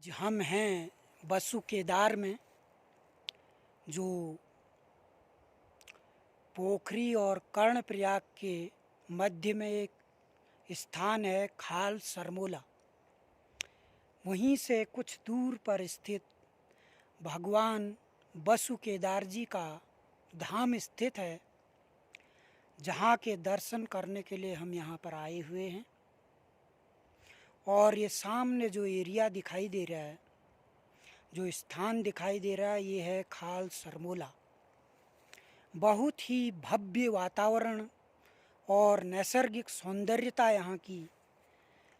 हम हैं बसु केदार में, जो पोखरी और कर्णप्रयाग के मध्य में एक स्थान है, खाल सरमोला। वहीं से कुछ दूर पर स्थित भगवान बसु केदार जी का धाम स्थित है, जहाँ के दर्शन करने के लिए हम यहाँ पर आए हुए हैं। और ये सामने जो एरिया दिखाई दे रहा है, जो स्थान दिखाई दे रहा है, ये है खाल सरमोला। बहुत ही भव्य वातावरण और नैसर्गिक सौंदर्यता यहाँ की।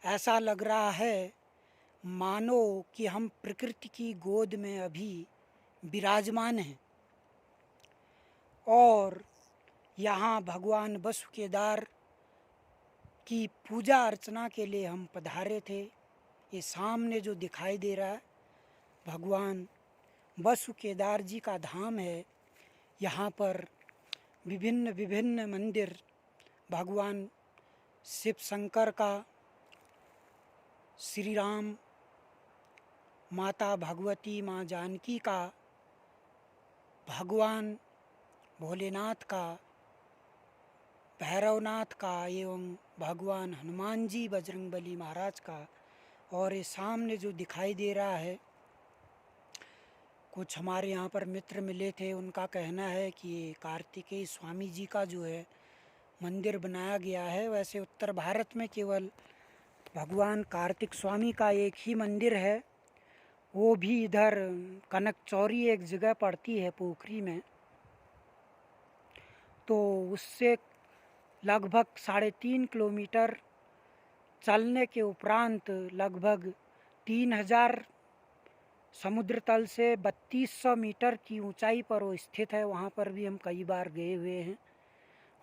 ऐसा लग रहा है मानो कि हम प्रकृति की गोद में अभी विराजमान हैं। और यहाँ भगवान बसु केदार की पूजा अर्चना के लिए हम पधारे थे। ये सामने जो दिखाई दे रहा है भगवान बसु केदार जी का धाम है। यहाँ पर विभिन्न विभिन्न मंदिर, भगवान शिव शंकर का, श्री राम, माता भगवती, माँ जानकी का, भगवान भोलेनाथ का, भैरवनाथ का एवं भगवान हनुमान जी, बजरंगबली महाराज का। और ये सामने जो दिखाई दे रहा है, कुछ हमारे यहाँ पर मित्र मिले थे, उनका कहना है कि ये कार्तिकेय स्वामी जी का जो है मंदिर बनाया गया है। वैसे उत्तर भारत में केवल भगवान कार्तिक स्वामी का एक ही मंदिर है, वो भी इधर कनक चौरी एक जगह पड़ती है पोखरी में। तो उससे लगभग 3.5 किलोमीटर चलने के उपरांत लगभग 3000 समुद्र तल से 3200 मीटर की ऊंचाई पर वो स्थित है। वहाँ पर भी हम कई बार गए हुए हैं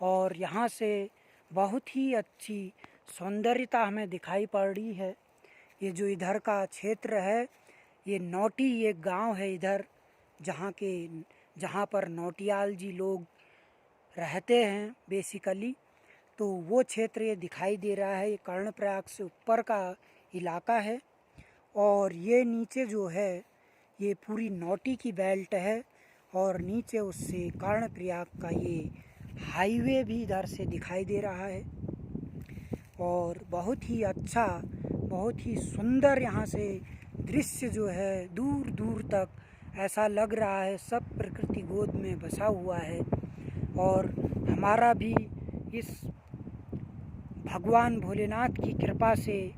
और यहाँ से बहुत ही अच्छी सौंदर्यता हमें दिखाई पड़ रही है। ये जो इधर का क्षेत्र है, ये नौटी एक गांव है इधर, जहाँ पर नौटियाल जी लोग रहते हैं बेसिकली। तो वो क्षेत्र ये दिखाई दे रहा है। ये कर्णप्रयाग से ऊपर का इलाका है और ये नीचे जो है ये पूरी नौटी की बेल्ट है और नीचे उससे कर्णप्रयाग का ये हाईवे भी इधर से दिखाई दे रहा है। और बहुत ही अच्छा, बहुत ही सुंदर यहाँ से दृश्य जो है, दूर दूर तक ऐसा लग रहा है सब प्रकृति गोद में बसा हुआ है। और हमारा भी इस भगवान भोलेनाथ की कृपा से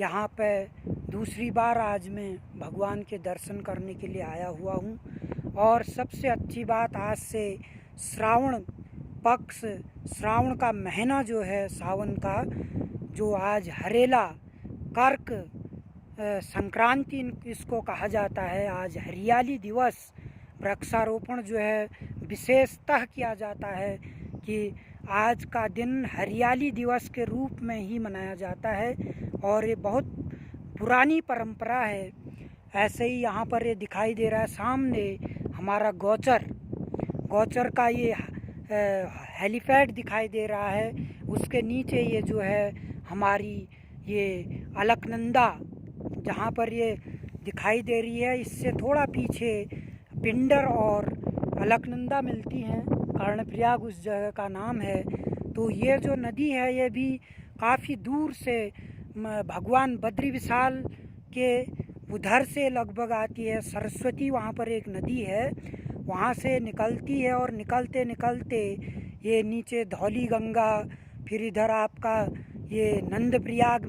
यहाँ पे दूसरी बार आज मैं भगवान के दर्शन करने के लिए आया हुआ हूँ। और सबसे अच्छी बात, आज से श्रावण पक्ष, श्रावण का महीना जो है, सावन का, जो आज हरेला कर्क संक्रांति इसको कहा जाता है। आज हरियाली दिवस, वृक्षारोपण जो है विशेषतः किया जाता है कि आज का दिन हरियाली दिवस के रूप में ही मनाया जाता है। और ये बहुत पुरानी परंपरा है। ऐसे ही यहाँ पर ये दिखाई दे रहा है सामने हमारा गौचर का ये हेलीपैड दिखाई दे रहा है। उसके नीचे ये जो है हमारी ये अलकनंदा जहाँ पर ये दिखाई दे रही है, इससे थोड़ा पीछे पिंडर और अलकनंदा मिलती हैं। कर्णप्रयाग उस जगह का नाम है। तो ये जो नदी है ये भी काफ़ी दूर से भगवान बद्री विशाल के उधर से लगभग आती है। सरस्वती वहाँ पर एक नदी है, वहाँ से निकलती है और निकलते निकलते ये नीचे धौली गंगा, फिर इधर आपका ये नंदप्रयाग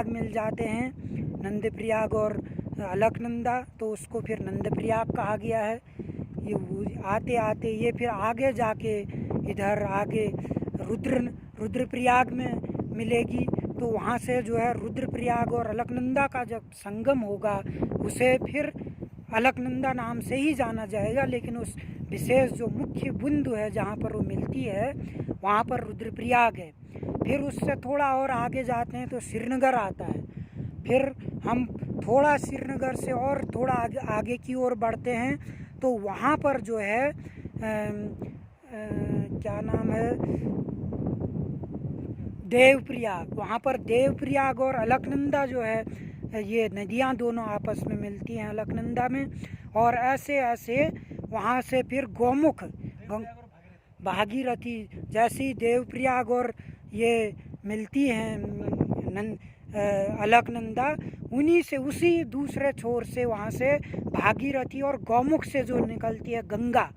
मिल जाते हैं, नंदप्रयाग और अलकनंदा। तो उसको फिर नंदप्रयाग कहा गया है। ये आते आते ये फिर आगे जाके इधर आगे रुद्रप्रयाग में मिलेगी। तो वहाँ से जो है रुद्रप्रयाग और अलकनंदा का जब संगम होगा, उसे फिर अलकनंदा नाम से ही जाना जाएगा। लेकिन उस विशेष जो मुख्य बिंदु है जहाँ पर वो मिलती है, वहाँ पर रुद्रप्रयाग है। फिर उससे थोड़ा और आगे जाते हैं तो श्रीनगर आता है। फिर हम थोड़ा श्रीनगर से और थोड़ा आगे की ओर बढ़ते हैं तो वहाँ पर जो है क्या नाम है, देवप्रयाग। वहाँ पर देवप्रयाग और अलकनंदा जो है ये नदियाँ दोनों आपस में मिलती हैं अलकनंदा में। और ऐसे ऐसे वहाँ से फिर गौमुख, भागीरथी जैसी देवप्रयाग और ये मिलती हैं अलकनंदा, उन्हीं से उसी दूसरे छोर से वहाँ से भागीरथी और गौमुख से जो निकलती है गंगा,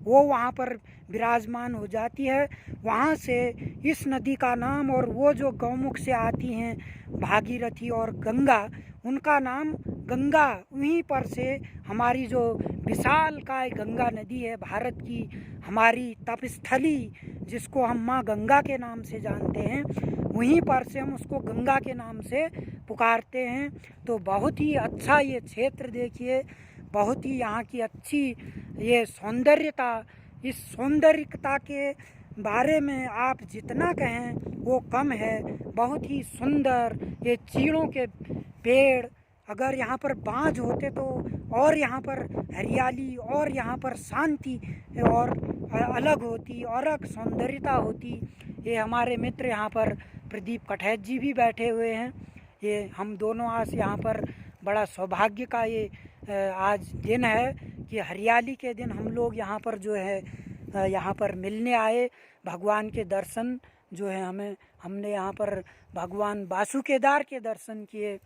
वो वहाँ पर विराजमान हो जाती है। वहाँ से इस नदी का नाम, और वो जो गौमुख से आती हैं भागीरथी और गंगा, उनका नाम गंगा, वहीं पर से हमारी जो विशालकाय गंगा नदी है, भारत की हमारी तपस्थली जिसको हम माँ गंगा के नाम से जानते हैं, वहीं पर से हम उसको गंगा के नाम से पुकारते हैं। तो बहुत ही अच्छा ये क्षेत्र देखिए, बहुत ही यहाँ की अच्छी ये सौंदर्यता, इस सौंदर्यता के बारे में आप जितना कहें वो कम है। बहुत ही सुंदर ये चीड़ों के पेड़, अगर यहाँ पर बाँझ होते तो और यहाँ पर हरियाली और यहाँ पर शांति और अलग होती, और अलग सौंदर्यता होती। ये हमारे मित्र यहाँ पर प्रदीप कठैत जी भी बैठे हुए हैं। ये हम दोनों आज यहाँ पर बड़ा सौभाग्य का ये आज दिन है कि हरियाली के दिन हम लोग यहाँ पर जो है यहाँ पर मिलने आए। भगवान के दर्शन जो है हमने यहाँ पर भगवान वासुकेदार के दर्शन किए।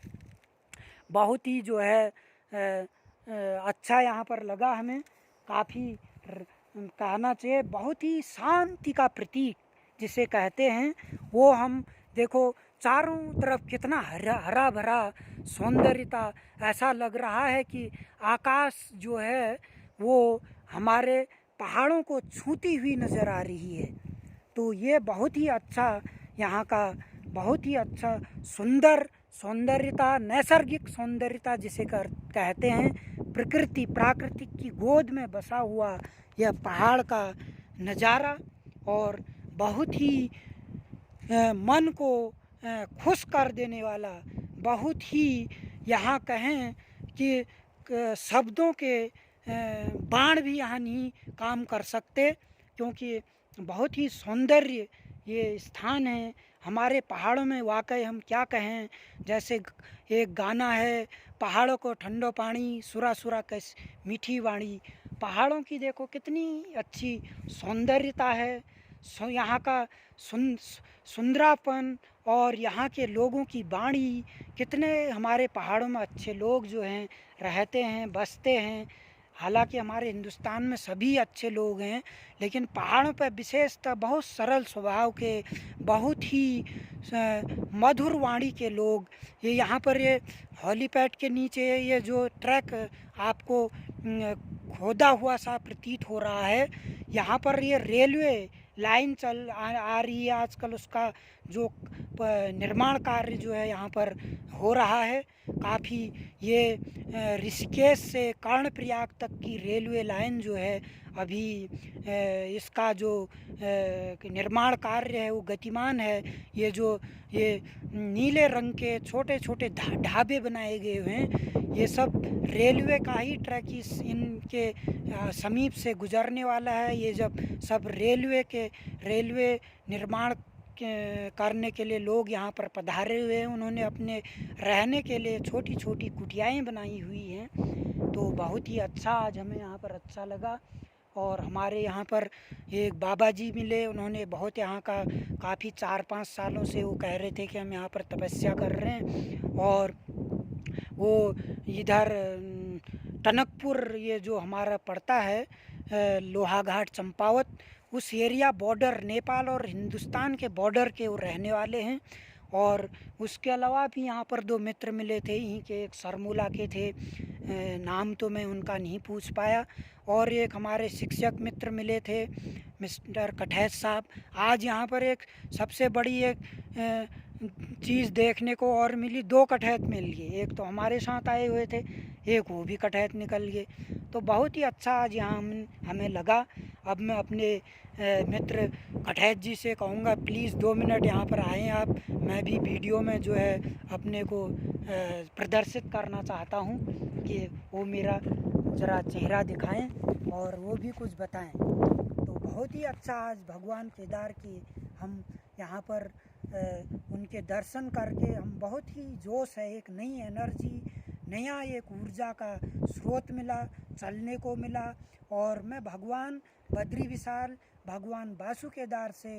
बहुत ही जो है अच्छा यहाँ पर लगा हमें, काफ़ी कहना चाहिए बहुत ही शांति का प्रतीक जिसे कहते हैं वो। हम देखो चारों तरफ कितना हरा भरा सौंदर्यता, ऐसा लग रहा है कि आकाश जो है वो हमारे पहाड़ों को छूती हुई नज़र आ रही है। तो ये बहुत ही अच्छा यहाँ का बहुत ही अच्छा सुंदर सौंदर्यता, नैसर्गिक सौंदर्यता जिसे कहते हैं, प्रकृति प्राकृतिक की गोद में बसा हुआ यह पहाड़ का नज़ारा, और बहुत ही मन को खुश कर देने वाला, बहुत ही यहाँ कहें कि शब्दों के बाण भी यहाँ नहीं काम कर सकते, क्योंकि बहुत ही सौंदर्य ये स्थान है हमारे पहाड़ों में। वाकई हम क्या कहें, जैसे एक गाना है, पहाड़ों को ठंडो पानी सुरा सुरा कैसी मीठी वाणी। पहाड़ों की देखो कितनी अच्छी सौंदर्यता है, यहाँ का सुंदरापन, और यहाँ के लोगों की वाणी, कितने हमारे पहाड़ों में अच्छे लोग जो हैं रहते हैं, बसते हैं। हालांकि हमारे हिंदुस्तान में सभी अच्छे लोग हैं, लेकिन पहाड़ों पर विशेषतः बहुत सरल स्वभाव के, बहुत ही मधुर वाणी के लोग। ये यहाँ पर ये हेलीपैड के नीचे ये जो ट्रैक आपको खोदा हुआ सा प्रतीत हो रहा है, यहाँ पर ये रेलवे लाइन आ रही है आजकल, उसका जो निर्माण कार्य जो है यहाँ पर हो रहा है। काफ़ी ये ऋषिकेश से कर्णप्रयाग तक की रेलवे लाइन जो है अभी इसका जो निर्माण कार्य है वो गतिमान है। ये नीले रंग के छोटे छोटे ढाबे बनाए गए हुए हैं, ये सब रेलवे का ही ट्रैक इनके समीप से गुजरने वाला है। ये जब सब रेलवे निर्माण करने के लिए लोग यहाँ पर पधारे हुए हैं, उन्होंने अपने रहने के लिए छोटी छोटी कुटियाएँ बनाई हुई हैं। तो बहुत ही अच्छा आज हमें यहाँ पर अच्छा लगा। और हमारे यहाँ पर एक बाबा जी मिले, उन्होंने बहुत यहाँ का काफ़ी 4-5 सालों से वो कह रहे थे कि हम यहाँ पर तपस्या कर रहे हैं। और वो इधर टनकपुर ये जो हमारा पड़ता है लोहाघाट चंपावत, उस एरिया बॉर्डर नेपाल और हिंदुस्तान के बॉर्डर के वो रहने वाले हैं। और उसके अलावा भी यहाँ पर 2 मित्र मिले थे, यहीं के एक सरमूला के थे, नाम तो मैं उनका नहीं पूछ पाया। और एक हमारे शिक्षक मित्र मिले थे मिस्टर कठैत साहब। आज यहाँ पर एक सबसे बड़ी एक चीज़ देखने को और मिली, 2 कठैत मिल गए, एक तो हमारे साथ आए हुए थे, एक वो भी कठैत निकल गए। तो बहुत ही अच्छा आज यहाँ हमें लगा। अब मैं अपने मित्र कठैत जी से कहूँगा प्लीज़ 2 मिनट यहाँ पर आएँ आप, मैं भी वीडियो में जो है अपने को प्रदर्शित करना चाहता हूँ कि वो मेरा ज़रा चेहरा दिखाएं और वो भी कुछ बताएं। तो बहुत ही अच्छा आज भगवान केदार की हम यहाँ पर उनके दर्शन करके हम बहुत ही जोश है, एक नई एनर्जी, नया एक ऊर्जा का स्रोत मिला, चलने को मिला। और मैं भगवान बद्री विशाल, भगवान बासु केदार से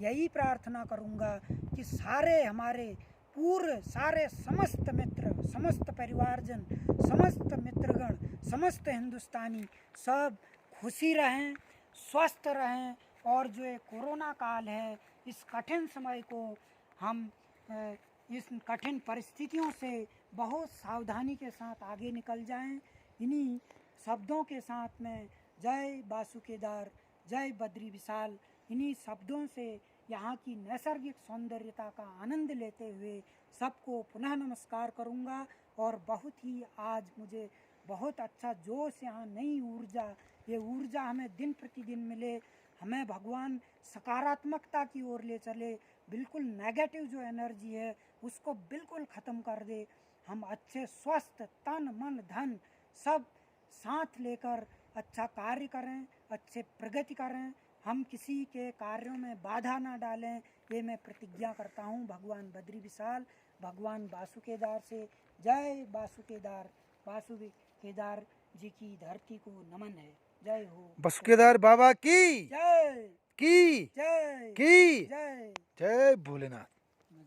यही प्रार्थना करूँगा कि सारे हमारे पूरे सारे समस्त मित्र, समस्त परिवारजन, समस्त मित्रगण, समस्त हिंदुस्तानी सब खुशी रहें, स्वस्थ रहें। और जो ये कोरोना काल है, इस कठिन समय को हम इस कठिन परिस्थितियों से बहुत सावधानी के साथ आगे निकल जाएं। इन्हीं शब्दों के साथ में जय बासु केदार, जय बद्री विशाल, इन्हीं शब्दों से यहाँ की नैसर्गिक सौंदर्यता का आनंद लेते हुए सबको पुनः नमस्कार करूँगा। और बहुत ही आज मुझे बहुत अच्छा जोश, यहाँ नई ऊर्जा, ये ऊर्जा हमें दिन प्रतिदिन मिले, हमें भगवान सकारात्मकता की ओर ले चले, बिल्कुल नेगेटिव जो एनर्जी है उसको बिल्कुल ख़त्म कर दे। हम अच्छे स्वस्थ तन मन धन सब साथ लेकर अच्छा कार्य करें, अच्छे प्रगति करें, हम किसी के कार्यों में बाधा ना डालें, ये मैं प्रतिज्ञा करता हूँ भगवान बद्री विशाल, भगवान बासु केदार से। जय बासु केदार, बासु केदार जी की धरती को नमन है। जय हो बासु केदार बाबा की जय, की जय, की जय। जय भोलेनाथ।